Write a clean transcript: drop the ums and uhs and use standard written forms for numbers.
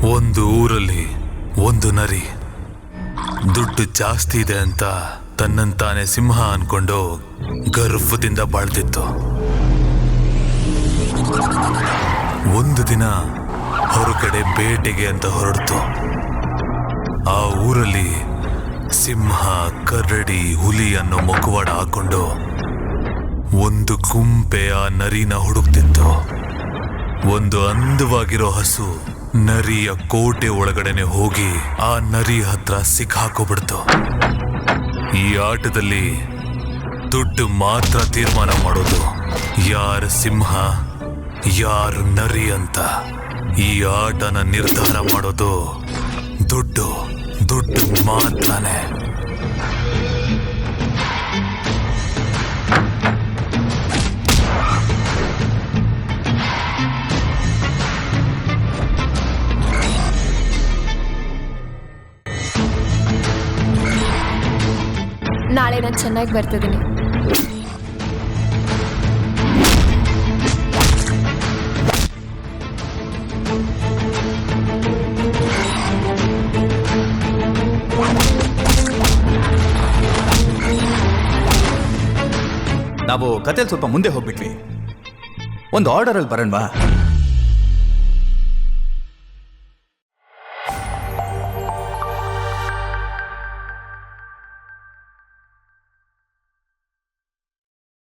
ಒಂದು ಊರಲ್ಲಿ ಒಂದು ನರಿ ದುಡ್ಡು ಜಾಸ್ತಿ ಇದೆ ಅಂತ ತನ್ನಂತಾನೆ ಸಿಂಹ ಅನ್ಕೊಂಡು ಗರ್ವದಿಂದ ಬಾಳ್ತಿತ್ತು. ಒಂದು ದಿನ ಹೊರಗಡೆ ಬೇಟೆಗೆ ಅಂತ ಹೊರಡ್ತು. ಆ ಊರಲ್ಲಿ ಸಿಂಹ, ಕರಡಿ, ಹುಲಿ ಅನ್ನೋ ಮುಖವಾಡ ಹಾಕೊಂಡು ಒಂದು ಗುಂಪೆ ಆ ನರಿನ ಹುಡುಕ್ತಿತ್ತು. ಒಂದು ಅಂದವಾಗಿರೋ ಹಸು ನರಿಯ ಕೋಟೆ ಒಳಗಡೆನೆ ಹೋಗಿ ಆ ನರಿ ಹತ್ರ ಸಿಕ್ಕಾಕೋಬಿಡ್ತು. ಈ ಆಟದಲ್ಲಿ ದುಡ್ಡು ಮಾತ್ರ ತೀರ್ಮಾನ ಮಾಡೋದು, ಯಾರು ಸಿಂಹ ಯಾರು ನರಿ ಅಂತ. ಈ ಆಟನ ನಿರ್ಧಾರ ಮಾಡೋದು ದುಡ್ಡು ಮಾತ್ರನೇ. ನಾಳೆ ನಾನು ಚೆನ್ನಾಗಿ ಬರ್ತಿದ್ದೀನಿ. ನಾವು ಕಥೆಯಲ್ಲಿ ಸ್ವಲ್ಪ ಮುಂದೆ ಹೋಗ್ಬಿಟ್ವಿ. ಒಂದು ಆರ್ಡರಲ್ಲಿ ಬರೋಣವಾ?